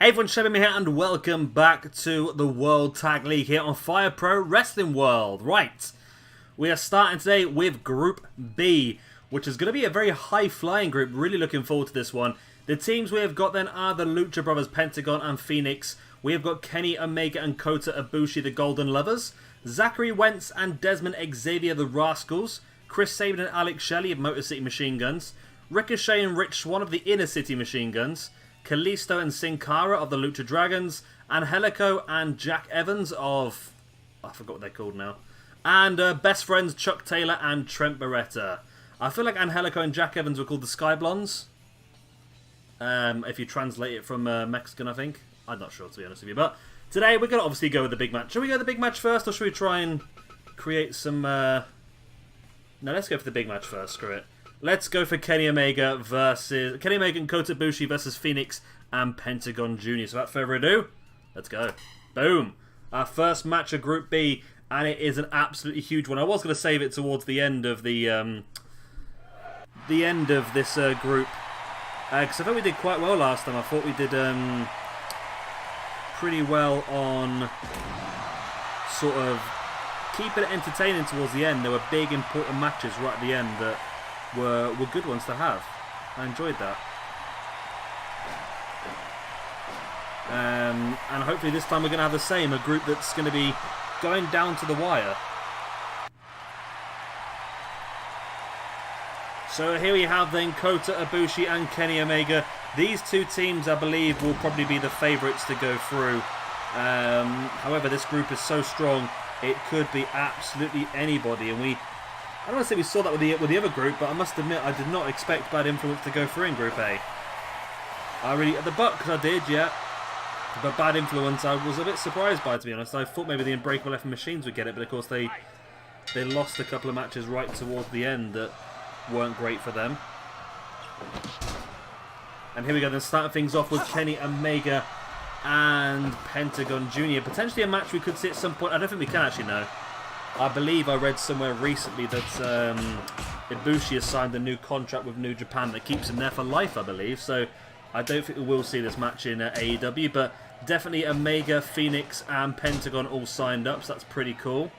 Hey everyone, Shebby here and welcome back to the World Tag League here on Fire Pro Wrestling World. Right, we are starting today with Group B, which is going to be a very high-flying group. Really looking forward to this one. The teams we have got then are the Lucha Brothers, Pentagon and Phoenix. We have got Kenny Omega and Kota Ibushi, the Golden Lovers. Zachary Wentz and Desmond Xavier, the Rascals. Chris Sabin and Alex Shelley of Motor City Machine Guns. Ricochet and Rich Swann of the Inner City Machine Guns. Kalisto and Sin Cara of the Lucha Dragons, Angelico and Jack Evans of... I forgot what they're called now. And best friends Chuck Taylor and Trent Beretta. I feel like Angelico and Jack Evans were called the Sky Blondes. If you translate it from Mexican, I think. I'm not sure, to be honest with you. But today we're going to obviously go with the big match. Should we go with the big match first, or should we try and create some... No, let's go for the big match first, screw it. Let's go for Kenny Omega and Kota Ibushi versus Phoenix and Pentagon Jr. So without further ado, let's go. Boom. Our first match of Group B, and it is an absolutely huge one. I was going to save it towards the end of the end of this group, because I thought we did quite well last time. I thought we did pretty well on sort of keeping it entertaining towards the end. There were big important matches right at the end that were good ones to have. I enjoyed that. And hopefully this time we're going to have the same. A group that's going to be going down to the wire. So here we have then Kota Ibushi and Kenny Omega. These two teams, I believe, will probably be the favourites to go through. However, this group is so strong, it could be absolutely anybody. And I don't want to say we saw that with the other group, but I must admit I did not expect Bad Influence to go through in Group A. At the Bucks I did, yeah. But Bad Influence I was a bit surprised by, to be honest. I thought maybe the Unbreakable F Machines would get it, but of course they lost a couple of matches right towards the end that weren't great for them. And here we go, then starting things off with Kenny Omega and Pentagon Jr. Potentially a match we could see at some point. I don't think we can actually, know. I believe I read somewhere recently that Ibushi has signed a new contract with New Japan that keeps him there for life, I believe. So I don't think we will see this match in AEW, but definitely Omega, Phoenix and Pentagon all signed up, so that's pretty cool.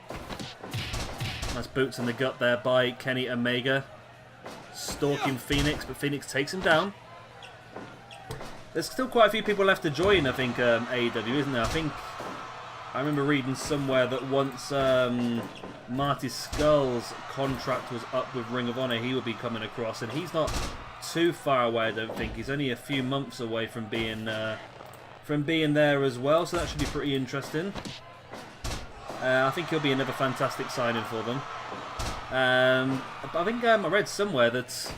Nice boots in the gut there by Kenny Omega. Stalking Phoenix, but Phoenix takes him down. There's still quite a few people left to join, I think, AEW, isn't there? I remember reading somewhere that once Marty Skull's contract was up with Ring of Honor, he would be coming across, and he's not too far away, I don't think. He's only a few months away from being there as well, so that should be pretty interesting. I think he'll be another fantastic signing for them. I think I read somewhere that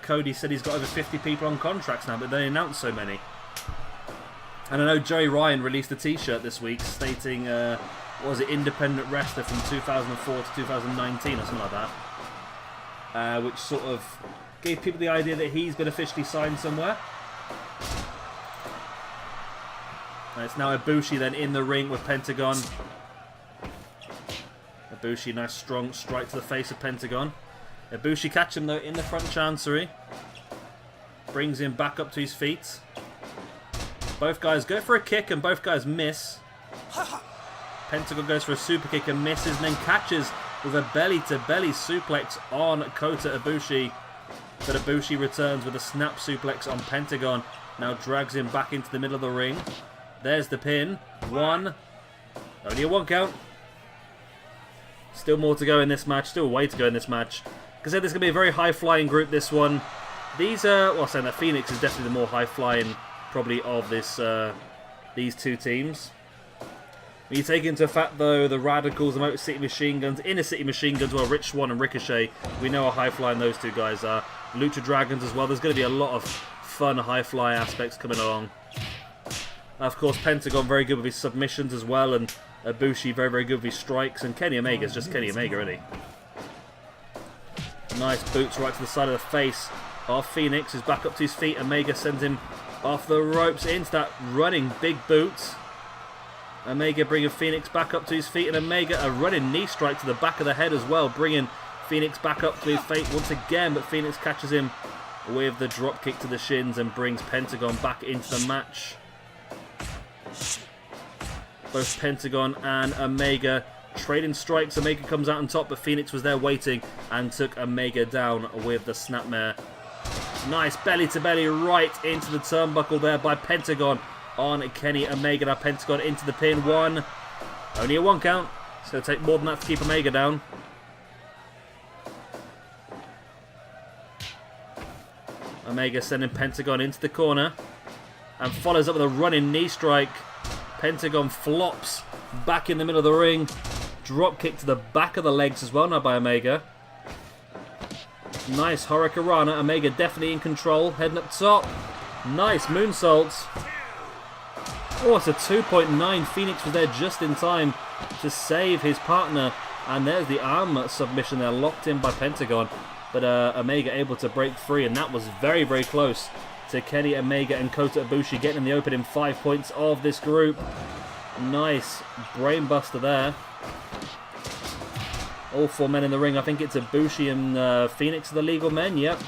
Cody said he's got over 50 people on contracts now, but they announced so many. And I know Joey Ryan released a t-shirt this week stating, what was it, independent wrestler from 2004 to 2019 or something like that. Which sort of gave people the idea that he's been officially signed somewhere. And it's now Ibushi then in the ring with Pentagon. Ibushi, nice strong strike to the face of Pentagon. Ibushi catch him though in the front chancery. Brings him back up to his feet. Both guys go for a kick and both guys miss. Pentagon goes for a super kick and misses, and then catches with a belly-to-belly suplex on Kota Ibushi. But Ibushi returns with a snap suplex on Pentagon. Now drags him back into the middle of the ring. There's the pin. One. Only a one count. Still more to go in this match. Still a way to go in this match. Because I said, there's going to be a very high-flying group, this one. These are... Well, saying that Phoenix is definitely the more high-flying probably of these two teams. When you take into fact though the Radicals, the Motor City Machine Guns, Inner City Machine Guns, well, Rich Swann and Ricochet, we know how high flying those two guys are. Lucha Dragons as well. There's going to be a lot of fun high fly aspects coming along. Of course, Pentagon very good with his submissions as well, and Ibushi very, very good with his strikes, and Kenny Omega is just Kenny Omega, really. Nice boots right to the side of the face of Phoenix, who's back up to his feet. Omega sends him off the ropes into that running big boot. Omega bringing Phoenix back up to his feet, and Omega a running knee strike to the back of the head as well, bringing Phoenix back up to his feet once again, but Phoenix catches him with the drop kick to the shins and brings Pentagon back into the match. Both Pentagon and Omega trading strikes. Omega comes out on top, but Phoenix was there waiting and took Omega down with the snapmare. Nice belly to belly right into the turnbuckle there by Pentagon on Kenny Omega. Now Pentagon into the pin. One. Only a 1 count. It's going to take more than that to keep Omega down. Omega sending Pentagon into the corner and follows up with a running knee strike. Pentagon flops back in the middle of the ring. Drop kick to the back of the legs as well now by Omega. Nice Hurricanrana. Omega definitely in control. Heading up top. Nice moonsaults. Oh, it's a 2.9. Phoenix was there just in time to save his partner. And there's the arm submission there, locked in by Pentagon. But Omega able to break free, and that was very, very close to Kenny Omega and Kota Ibushi getting in the opening 5 points of this group. Nice brainbuster there. All 4 men in the ring. I think it's Ibushi and Phoenix are the legal men. Yep.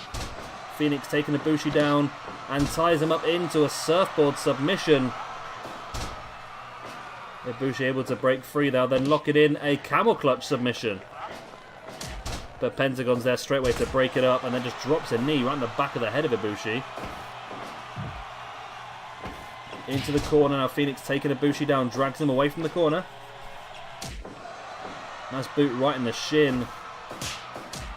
Phoenix taking Ibushi down and ties him up into a surfboard submission. Ibushi able to break free now, then lock it in a camel clutch submission. But Pentagon's there straight away to break it up and then just drops a knee right in the back of the head of Ibushi. Into the corner now. Phoenix taking Ibushi down, drags him away from the corner. Nice boot right in the shin.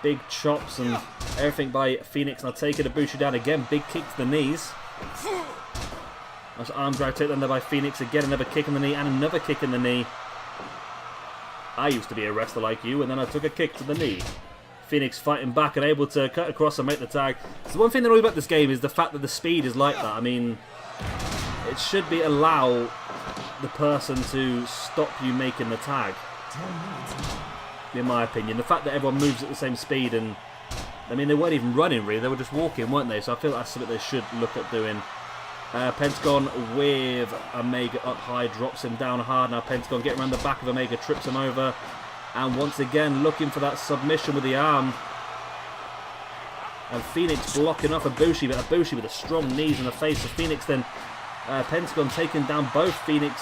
Big chops and everything by Phoenix. Now taking Ibushi down again. Big kick to the knees. Nice arm drag taken there by Phoenix. Again, another kick in the knee and another kick in the knee. I used to be a wrestler like you, and then I took a kick to the knee. Phoenix fighting back and able to cut across and make the tag. So one thing that I love about this game is the fact that the speed is like that. I mean, it should be allow the person to stop you making the tag. In my opinion, the fact that everyone moves at the same speed, and I mean they weren't even running really, they were just walking, weren't they? So I feel that's something they should look at doing. Pentagon with Omega up high, drops him down hard. Now Pentagon getting around the back of Omega, trips him over, and once again looking for that submission with the arm. And Phoenix blocking off Ibushi, but Ibushi with a strong knees in the face of Phoenix. Then Pentagon taking down both Ibushi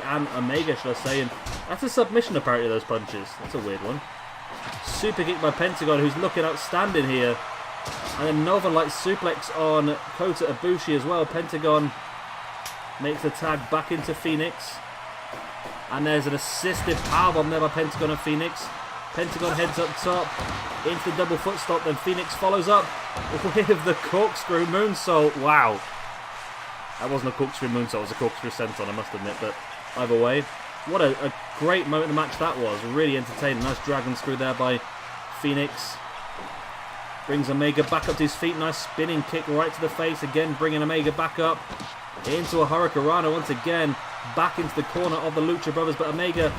and Omega, should I say. And that's a submission apparently, those punches. That's a weird one. Super kick by Pentagon, who's looking outstanding here. And then Northern Light suplex on Kota Ibushi as well. Pentagon makes the tag back into Phoenix. And there's an assisted powerbomb there by Pentagon and Phoenix. Pentagon heads up top into the double foot stop. Then Phoenix follows up with the corkscrew moonsault. Wow. That wasn't a corkscrew moonsault, it was a corkscrew senton, I must admit. But either way, what a great moment in the match that was. Really entertaining. Nice dragon screw there by Phoenix. Brings Omega back up to his feet. Nice spinning kick right to the face. Again, bringing Omega back up into a Hurricanrana once again. Back into the corner of the Lucha Brothers. But Omega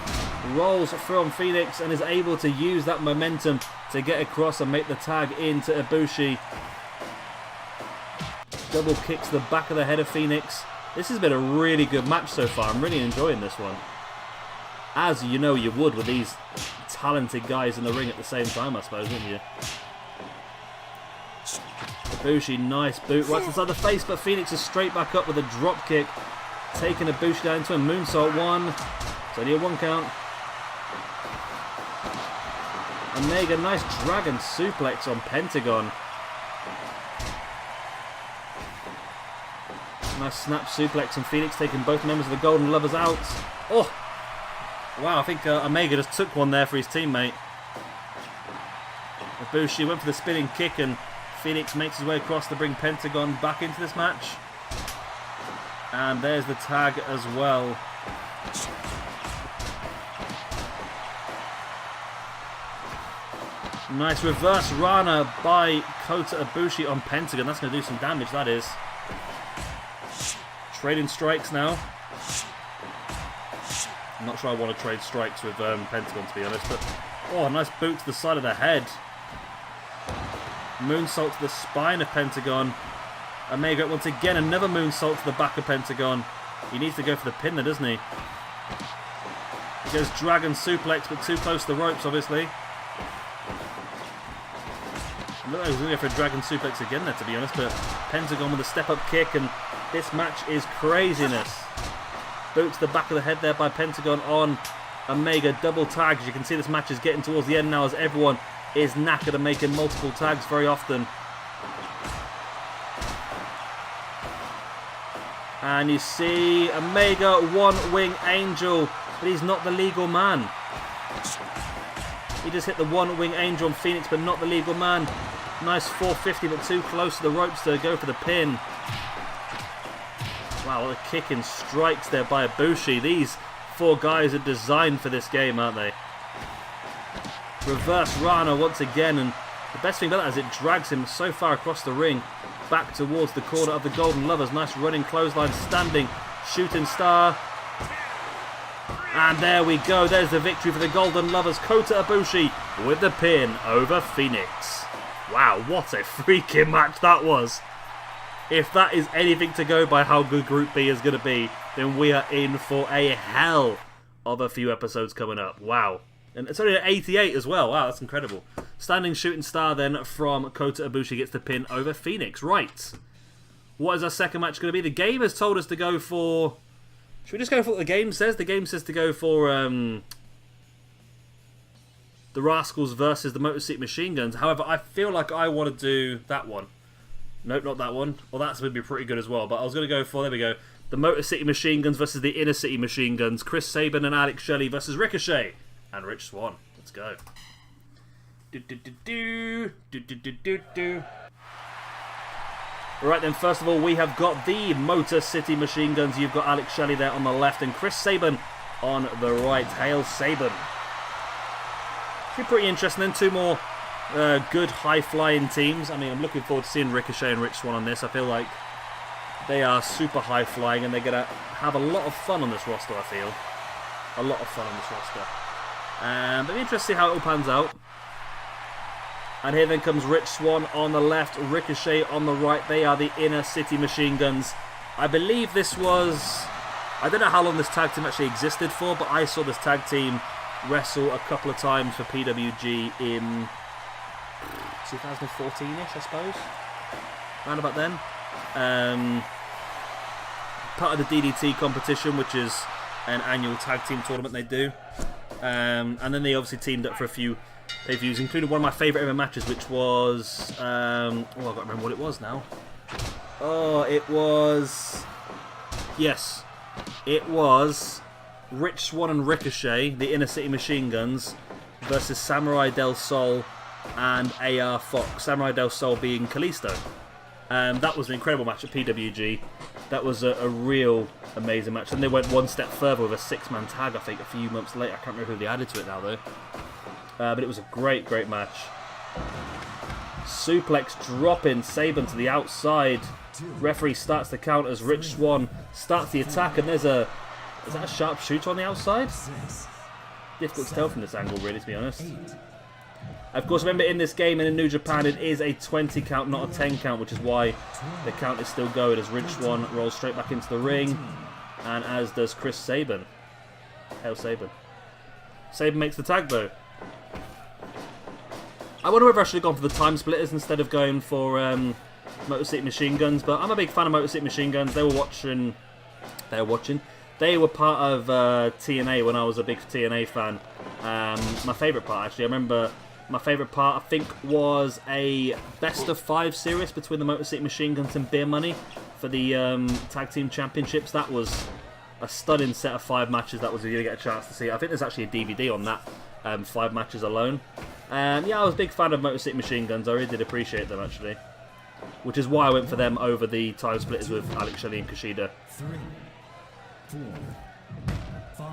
rolls through on Phoenix and is able to use that momentum to get across and make the tag into Ibushi. Double kick to the back of the head of Phoenix. This has been a really good match so far. I'm really enjoying this one. As you know you would with these talented guys in the ring at the same time, I suppose, wouldn't you? Ibushi, nice boot right inside the face, but Phoenix is straight back up with a drop kick. Taking Ibushi down into a moonsault. One. It's only a 1 count. Omega, nice dragon suplex on Pentagon. Nice snap suplex and Phoenix taking both members of the Golden Lovers out. Oh! Wow, I think Omega just took one there for his teammate. Ibushi went for the spinning kick and Phoenix makes his way across to bring Pentagon back into this match. And there's the tag as well. Nice reverse Rana by Kota Ibushi on Pentagon. That's going to do some damage, that is. Trading strikes now. I'm not sure I want to trade strikes with Pentagon, to be honest. But oh, nice boot to the side of the head. Moonsault to the spine of Pentagon. Omega once again, another moonsault to the back of Pentagon. He needs to go for the pin there, doesn't he? He goes dragon suplex, but too close to the ropes, obviously. Looked like he was going to go for a dragon suplex again there, to be honest, but Pentagon with a step-up kick, and this match is craziness. Boot to the back of the head there by Pentagon on Omega, double tags. You can see this match is getting towards the end now as everyone is knackered and making multiple tags very often. And you see Omega, one-wing angel, but he's not the legal man. He just hit the one-wing angel on Phoenix, but not the legal man. Nice 450, but too close to the ropes to go for the pin. Wow, what a kicking strikes there by Ibushi. These four guys are designed for this game, aren't they? Reverse Rana once again, and the best thing about that is it drags him so far across the ring, back towards the corner of the Golden Lovers. Nice running clothesline, standing shooting star. And there we go, there's the victory for the Golden Lovers. Kota Ibushi with the pin over Phoenix. Wow, what a freaking match that was. If that is anything to go by how good Group B is going to be, then we are in for a hell of a few episodes coming up. Wow. And it's only at 88 as well. Wow, that's incredible. Standing shooting star then from Kota Ibushi gets the pin over Phoenix. Right. What is our second match going to be? The game has told us to go for... Should we just go for what the game says? The game says to go for the Rascals versus the Motor City Machine Guns. However, I feel like I want to do that one. Nope, not that one. Well, that's going to be pretty good as well. But I was going to go for, there we go, the Motor City Machine Guns versus the Inner City Machine Guns. Chris Sabin and Alex Shelley versus Ricochet and Rich Swann. Let's go. Alright then, first of all, we have got the Motor City Machine Guns. You've got Alex Shelley there on the left and Chris Sabin on the right. Hail Sabin. Should be pretty interesting then. Two more good high-flying teams. I mean, I'm looking forward to seeing Ricochet and Rich Swann on this. I feel like they are super high-flying and they're going to have a lot of fun on this roster, I feel. A lot of fun on this roster. But it'll be interesting to see how it all pans out. And here then comes Rich Swann on the left, Ricochet on the right. They are the Inner City Machine Guns. I believe this was... I don't know how long this tag team actually existed for, but I saw this tag team wrestle a couple of times for PWG in 2014-ish, I suppose. Around about then. Part of the DDT competition, which is an annual tag team tournament they do. And then they obviously teamed up for a few pay-per-views, including one of my favourite ever matches, which was... I've got to remember what it was now. Oh, it was... Yes. It was Rich Swann and Ricochet, the Inner City Machine Guns, versus Samurai Del Sol and AR Fox. Samurai Del Sol being Kalisto. That was an incredible match at PWG. That was a real amazing match. And they went one step further with a six-man tag, I think, a few months later. I can't remember who they added to it now, though. But it was a great, great match. Suplex dropping Sabin to the outside. Referee starts the count as Rich Swann starts the attack, and there's a... Is that a sharpshooter on the outside? Difficult to tell from this angle, really, to be honest. Of course, remember, in this game and in New Japan, it is a 20 count, not a 10 count, which is why the count is still going as Rich Swann rolls straight back into the ring, and as does Chris Sabin. Hail Sabin. Sabin makes the tag, though. I wonder whether I should have gone for the Time Splitters instead of going for Motor City Machine Guns, but I'm a big fan of Motor City Machine Guns. They were watching. They were part of TNA when I was a big TNA fan. My favourite part, actually, I remember my favourite part, I think, was a best of 5 series between the Motor City Machine Guns and Beer Money for the Tag Team Championships. That was a stunning set of 5 matches that was, if you get a chance to see. I think there's actually a DVD on that, 5 matches alone. Yeah, I was a big fan of Motor City Machine Guns. I really did appreciate them, actually. Which is why I went for them over the Time Splitters with Alex Shelley and Kushida. 3, 4, 5.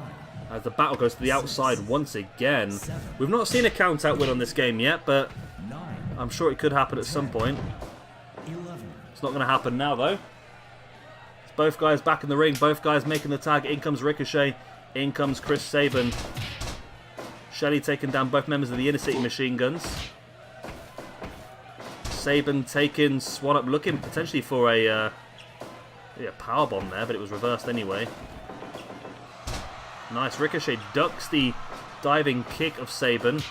As the battle goes to the outside once again. We've not seen a count-out win on this game yet, but I'm sure it could happen at some point. It's not going to happen now, though. It's both guys back in the ring, both guys making the tag. In comes Ricochet, in comes Chris Sabin. Shelley taking down both members of the Inner City Machine Guns. Sabin taking Swann up, looking potentially for a powerbomb there, but it was reversed anyway. Nice. Ricochet ducks the diving kick of Sabin.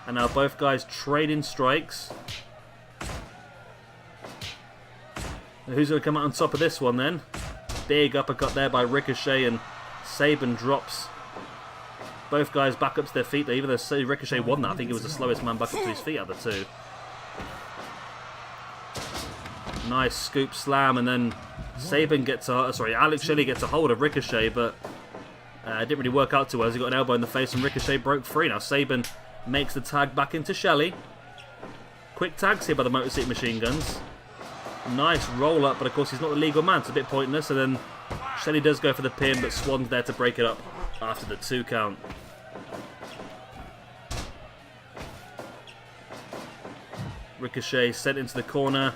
And now both guys trading strikes. Who's going to come out on top of this one then? Big uppercut there by Ricochet, and Sabin drops both guys back up to their feet. Even though Ricochet won that, I think he was the slowest man back up to his feet out of the two. Nice scoop slam, and then Sabin gets a... Sorry, Alex Shelley gets a hold of Ricochet, but it didn't really work out too well as he got an elbow in the face and Ricochet broke free. Now Sabin makes the tag back into Shelley. Quick tags here by the Motor City Machine Guns. Nice roll up, but of course he's not the legal man, so it's a bit pointless. And then Shelley does go for the pin, but Swan's there to break it up after the 2 count. Ricochet sent into the corner.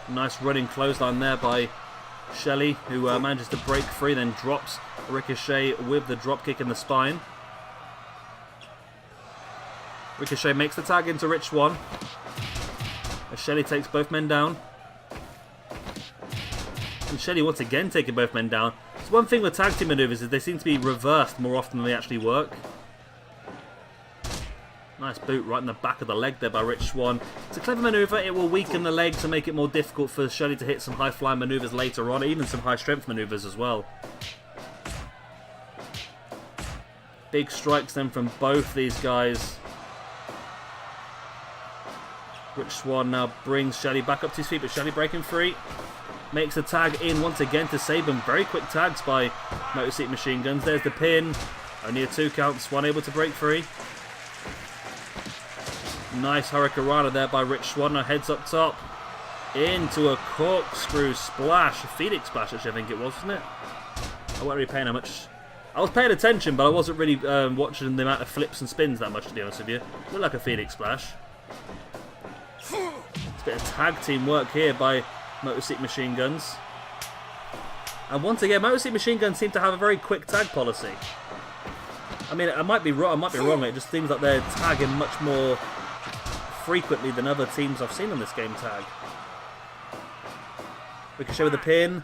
Nice running clothesline there by Shelley, who manages to break free, then drops Ricochet with the dropkick in the spine. Ricochet makes the tag into Rich Swann, as Shelley takes both men down. And Shelley once again taking both men down. So one thing with tag team maneuvers is they seem to be reversed more often than they actually work. Nice boot right in the back of the leg there by Rich Swann. It's a clever maneuver. It will weaken the leg to make it more difficult for Shelley to hit some high-flying maneuvers later on, even some high-strength maneuvers as well. Big strikes then from both these guys. Rich Swann now brings Shelley back up to his feet, but Shelley breaking free. Makes a tag in once again to Sabin. Very quick tags by Motor City Machine Guns. There's the pin. Only a 2 count. Swann able to break free. Nice Hurricanrana there by Rich Swann. Now heads up top. Into a corkscrew splash. A Phoenix splash, actually, I think it was, wasn't it? I wasn't really paying how much... I was paying attention, but I wasn't really watching the amount of flips and spins that much, to be honest with you. Looked like a Phoenix splash. It's a bit of tag team work here by Motor City Machine Guns. And once again, Motor City Machine Guns seem to have a very quick tag policy. I mean, I might be wrong. It just seems like they're tagging much more frequently than other teams I've seen on this game tag. Ricochet with the pin.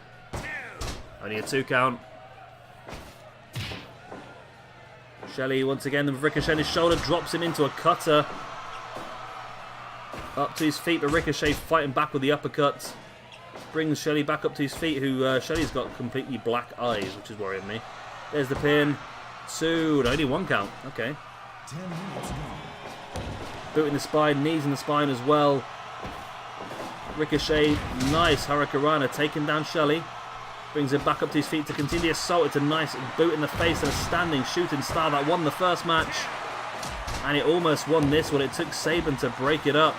Only a 2 count. Shelley once again with Ricochet on his shoulder drops him into a cutter. Up to his feet, but Ricochet fighting back with the uppercut. Brings Shelley back up to his feet, who Shelley's got completely black eyes, which is worrying me. There's the pin. 2, only 1 count. Okay. 10 minutes gone. Boot in the spine, knees in the spine as well. Ricochet, nice Hurricanrana, taking down Shelley. Brings him back up to his feet to continue the assault. It's a nice boot in the face and a standing shooting star that won the first match. And it almost won this one. It took Sabin to break it up.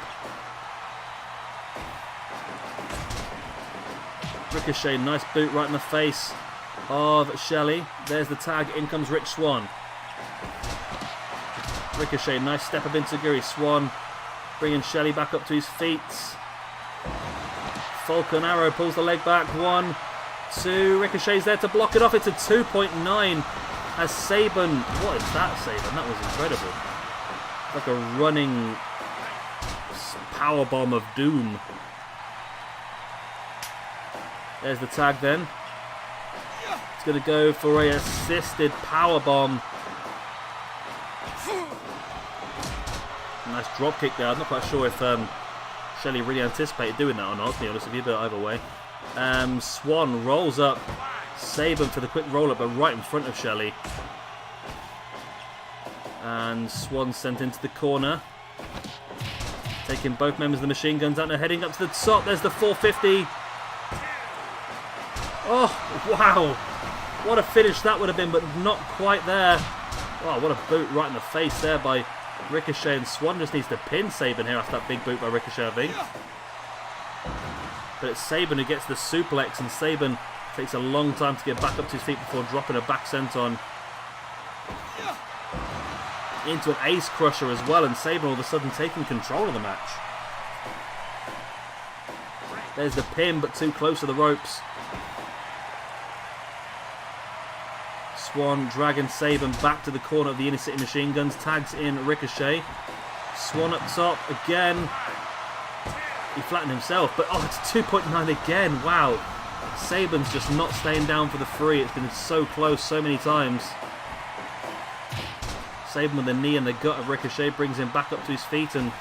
Ricochet, nice boot right in the face of Shelley. There's the tag. In comes Rich Swann. Ricochet, nice step up into Guri. Swann bringing Shelley back up to his feet. Falcon Arrow pulls the leg back. 1, 2. Ricochet's there to block it off. It's a 2.9 as Sabin... What is that, Sabin? That was incredible. Like a running powerbomb of doom. There's the tag then. It's going to go for a assisted powerbomb. Nice drop kick there. I'm not quite sure if Shelley really anticipated doing that or not, to be honest with you, but either way. Swann rolls up Sabin for the quick roll up, but right in front of Shelley. And Swann sent into the corner. Taking both members of the Machine Guns out and heading up to the top. There's the 450. Oh, wow. What a finish that would have been, but not quite there. Wow, what a boot right in the face there by Ricochet, and Swann just needs to pin Sabin here after that big boot by Ricochet, I think. But it's Sabin who gets the suplex, and Sabin takes a long time to get back up to his feet before dropping a back senton into an ace crusher as well, and Sabin all of a sudden taking control of the match. There's the pin, but too close to the ropes. Swann dragging Sabin back to the corner of the Inner City Machine Guns, tags in Ricochet. Swann up top again. He flattened himself, but oh, it's 2.9 again. Wow. Sabin's just not staying down for the free. It's been so close so many times. Sabin with the knee in the gut of Ricochet brings him back up to his feet, and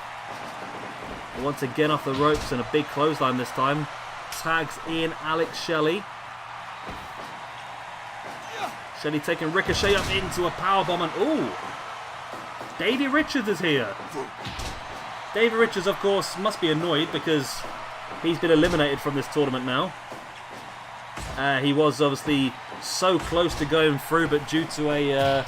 once again off the ropes and a big clothesline this time. tags in Alex Shelley. Shelley taking Ricochet up into a powerbomb, and ooh, Davey Richards is here. Davey Richards, of course, must be annoyed because he's been eliminated from this tournament now. He was obviously so close to going through, but due to a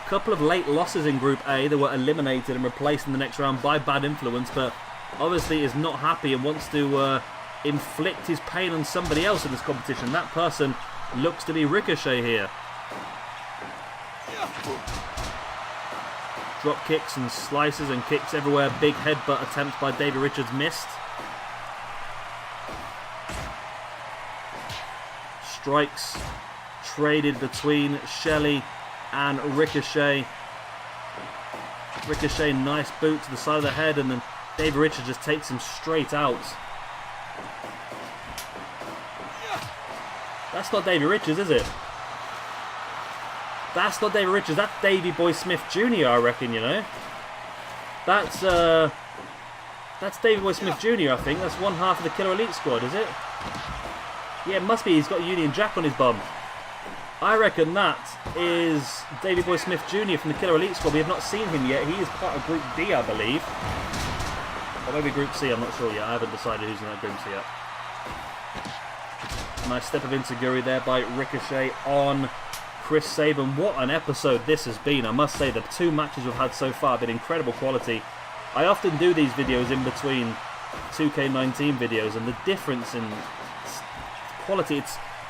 couple of late losses in Group A, they were eliminated and replaced in the next round by Bad Influence, but obviously is not happy and wants to inflict his pain on somebody else in this competition. That person looks to be Ricochet here. Drop kicks and slices and kicks everywhere. Big headbutt attempts by Davey Richards missed. Strikes traded between Shelley and Ricochet. Ricochet, nice boot to the side of the head, and then Davey Richards just takes him straight out. That's not Davey Richards, is it? That's not Davey Richards, that's Davey Boy Smith Jr., I reckon, you know. That's Davey Boy Smith Jr., I think. That's one half of the Killer Elite squad, is it? Yeah, it must be. He's got Union Jack on his bum. I reckon that is Davey Boy Smith Jr. from the Killer Elite squad. We have not seen him yet. He is part of Group D, I believe. Or maybe Group C, I'm not sure yet. I haven't decided who's in that Group C yet. Nice step of Insiguri there by Ricochet on Chris Sabin. What an episode this has been. I must say, the two matches we've had so far have been incredible quality. I often do these videos in between 2K19 videos, and the difference in quality,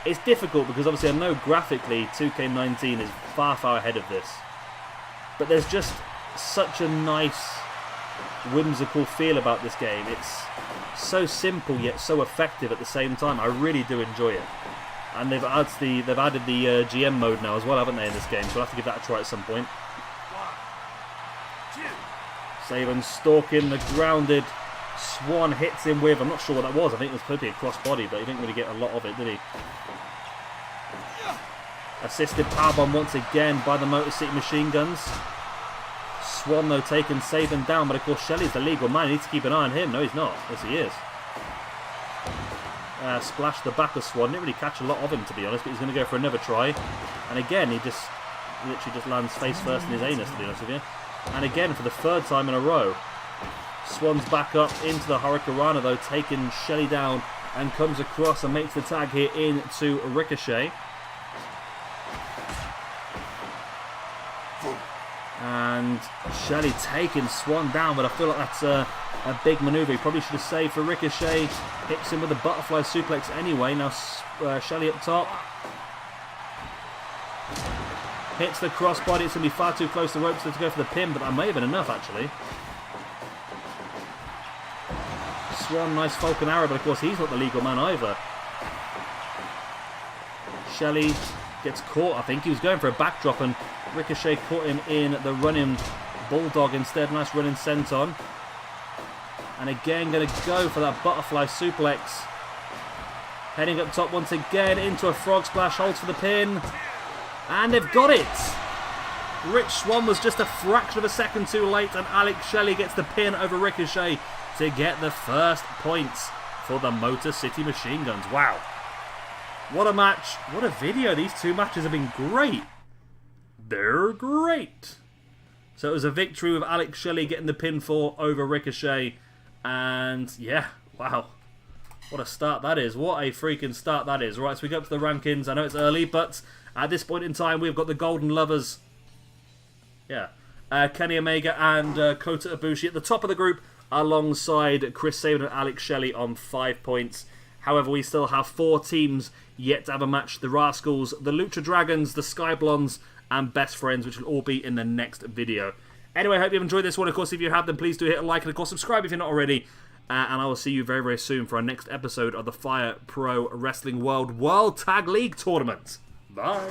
it's difficult because obviously I know graphically 2K19 is far ahead of this, but there's just such a nice whimsical feel about this game. It's so simple yet so effective at the same time. I really do enjoy it, and they've added the GM mode now as well, haven't they, in this game, so I'll have to give that a try at some point. Sabin stalking the grounded Swan, hits him with, I'm not sure what that was, I think it was probably a crossbody, but he didn't really get a lot of it, did he? Assisted powerbomb once again by the Motor City Machine Guns. Swan, though, taking Sabin down, but of course Shelley's the legal man. He needs to keep an eye on him. No, he's not. Yes, he is. Splashed the back of Swan. Didn't really catch a lot of him, to be honest, but he's going to go for another try. And again, he literally just lands face first in his anus, to be honest with you. And again, for the third time in a row, Swan's back up into the Hurricanrana, though, taking Shelley down, and comes across and makes the tag here into Ricochet. And Shelley taking Swan down, but I feel like that's a big manoeuvre. He probably should have saved for Ricochet. Hits him with a butterfly suplex anyway. Now Shelley up top. Hits the crossbody. It's going to be far too close to the ropes to go for the pin, but that may have been enough, actually. Swan, nice Falcon Arrow, but of course he's not the legal man either. Shelley gets caught, I think. He was going for a backdrop, and Ricochet caught him in the running Bulldog instead. Nice running senton. And again, going to go for that butterfly suplex. Heading up top once again into a frog splash. Holds for the pin. And they've got it! Rich Swann was just a fraction of a second too late, and Alex Shelley gets the pin over Ricochet to get the first points for the Motor City Machine Guns. Wow. What a match. What a video. These two matches have been great. They're great. So it was a victory with Alex Shelley getting the pinfall over Ricochet. And yeah, wow. What a start that is. What a freaking start that is. Right, so we go up to the rankings. I know it's early, but at this point in time, we've got the Golden Lovers. Yeah. Kenny Omega and Kota Ibushi at the top of the group, alongside Chris Sabin and Alex Shelley on 5 points. However, we still have 4 teams yet to have a match. The Rascals, the Lucha Dragons, the Sky Blondes, and Best Friends, which will all be in the next video. Anyway, I hope you've enjoyed this one. Of course, if you have, then please do hit a like, and of course, subscribe if you're not already. And I will see you very, very soon for our next episode of the Fire Pro Wrestling World Tag League Tournament. Bye.